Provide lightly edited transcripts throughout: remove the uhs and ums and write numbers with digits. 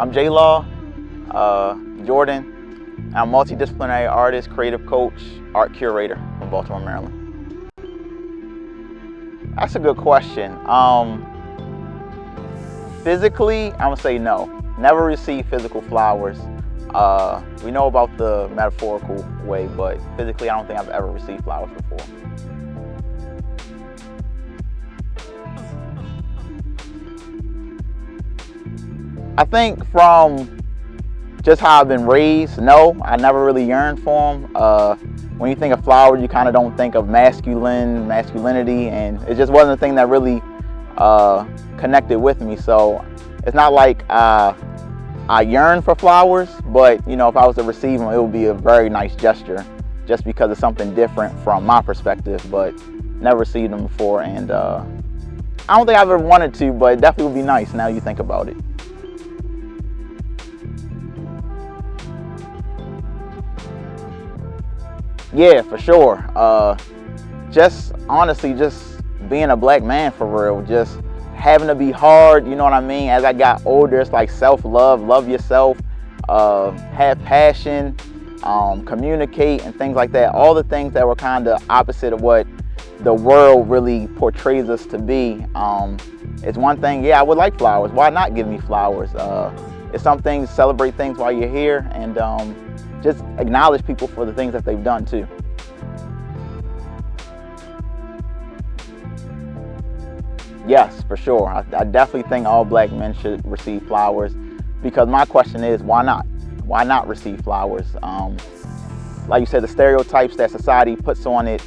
I'm JLaw, Jordan. I'm a multidisciplinary artist, creative coach, art curator from Baltimore, Maryland. That's a good question. Physically, I'm gonna say no. Never received physical flowers. We know about the metaphorical way, but physically, I don't think I've ever received flowers before. I think from just how I've been raised, no, I never really yearned for them. When you think of flowers, you kind of don't think of masculinity, and it just wasn't a thing that really connected with me. So it's not like I yearn for flowers, but you know, if I was to receive them, it would be a very nice gesture, just because it's something different from my perspective. But never received them before, and I don't think I've ever wanted to, but it definitely would be nice now you think about it. Yeah, for sure. Just honestly, just being a black man for real, just having to be hard, you know what I mean? As I got older, it's like self-love, love yourself, have passion, communicate and things like that. All the things that were kind of opposite of what the world really portrays us to be. It's one thing, yeah, I would like flowers. Why not give me flowers? It's something, celebrate things while you're here, and just acknowledge people for the things that they've done too. Yes, for sure. I definitely think all black men should receive flowers, because my question is, why not? Why not receive flowers? Like you said, the stereotypes that society puts on it,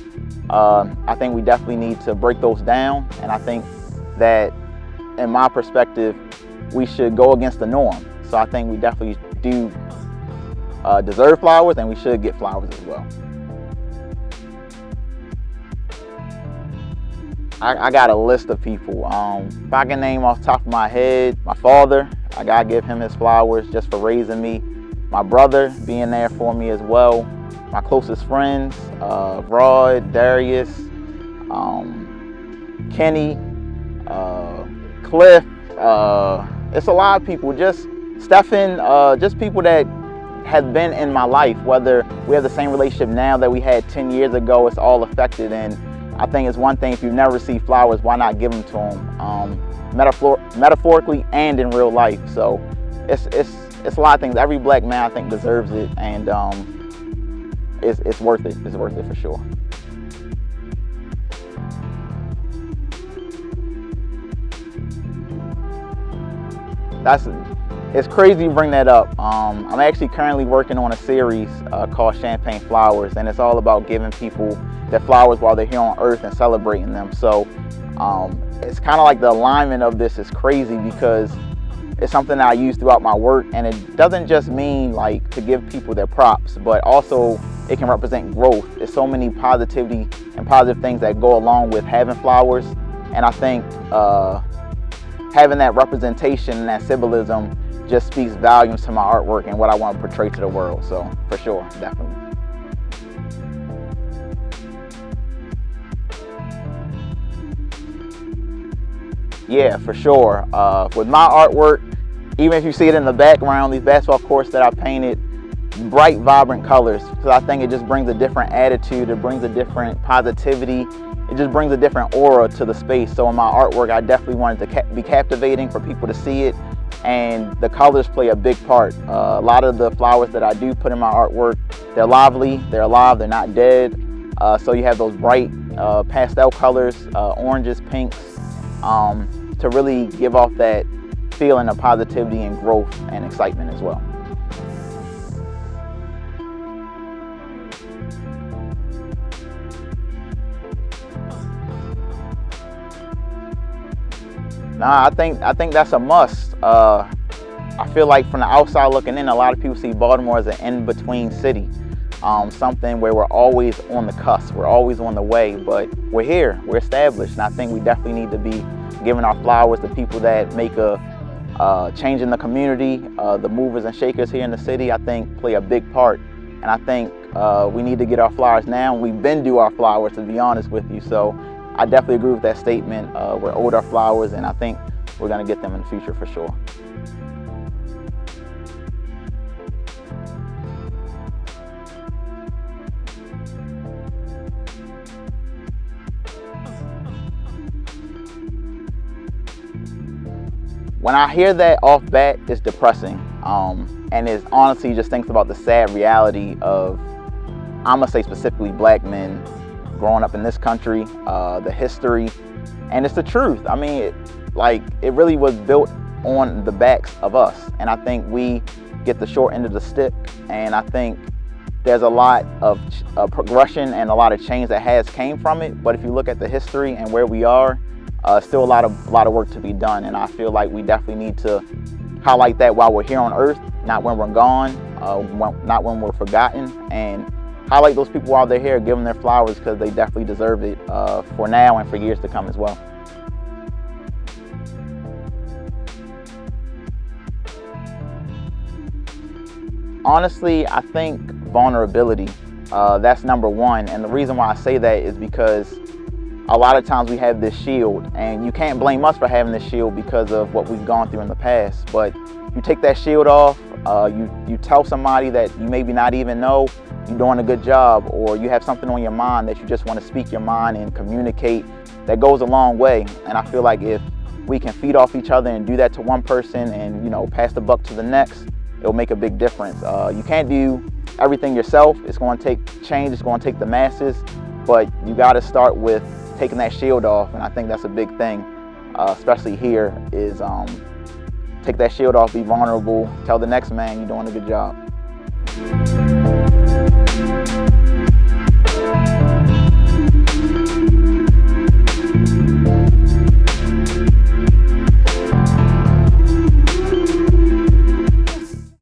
I think we definitely need to break those down. And I think that, in my perspective, we should go against the norm. So I think we definitely do deserve flowers, and we should get flowers as well. I got a list of people. If I can name off the top of my head, my father, I gotta give him his flowers just for raising me. My brother being there for me as well. My closest friends, Rod, Darius, Kenny, Cliff. It's a lot of people. Just Stephen, just people that have been in my life. Whether we have the same relationship now that we had 10 years ago, it's all affected. And I think it's one thing, if you've never received flowers, why not give them to them, metaphorically and in real life. So it's a lot of things. Every black man, I think, deserves it, and it's worth it. It's worth it for sure. It's crazy you bring that up. I'm actually currently working on a series called Champagne Flowers, and it's all about giving people their flowers while they're here on Earth and celebrating them. So it's kind of like the alignment of this is crazy, because it's something that I use throughout my work, and it doesn't just mean like to give people their props, but also it can represent growth. There's so many positivity and positive things that go along with having flowers, and I think having that representation and that symbolism just speaks volumes to my artwork and what I want to portray to the world. So for sure, definitely. Yeah, for sure. With my artwork, even if you see it in the background, these basketball courts that I painted, bright, vibrant colors, because I think it just brings a different attitude, it brings a different positivity, it just brings a different aura to the space. So in my artwork, I definitely wanted to be captivating for people to see it, and the colors play a big part. A lot of the flowers that I do put in my artwork, they're lively, they're alive, they're not dead. So you have those bright pastel colors, oranges, pinks, to really give off that feeling of positivity and growth and excitement as well. Nah, I think that's a must. I feel like from the outside looking in, a lot of people see Baltimore as an in-between city, something where we're always on the cusp, we're always on the way, but we're here, we're established, and I think we definitely need to be giving our flowers to people that make a change in the community. The movers and shakers here in the city, I think, play a big part, and I think we need to get our flowers now. We've been due our flowers, to be honest with you, so I definitely agree with that statement. We're owed our flowers, and I think we're going to get them in the future for sure. when I hear that off bat, it's depressing. And it honestly just thinks about the sad reality of, I'm gonna say specifically black men growing up in this country, the history, and it's the truth. I mean, it really was built on the backs of us. And I think we get the short end of the stick. And I think there's a lot of progression and a lot of change that has came from it. But if you look at the history and where we are, still a lot of work to be done. And I feel like we definitely need to highlight that while we're here on earth, not when we're gone, not when we're forgotten, and highlight those people while they're here, give them their flowers, because they definitely deserve it for now and for years to come as well. Honestly, I think vulnerability, that's number one. And the reason why I say that is because a lot of times we have this shield, and you can't blame us for having this shield because of what we've gone through in the past. But you take that shield off, you tell somebody that you maybe not even know you're doing a good job, or you have something on your mind that you just want to speak your mind and communicate, that goes a long way. And I feel like if we can feed off each other and do that to one person and, you know, pass the buck to the next, it'll make a big difference. You can't do everything yourself. It's going to take change. It's going to take the masses, but you got to start with taking that shield off. And I think that's a big thing, especially here, is take that shield off, be vulnerable, tell the next man you're doing a good job.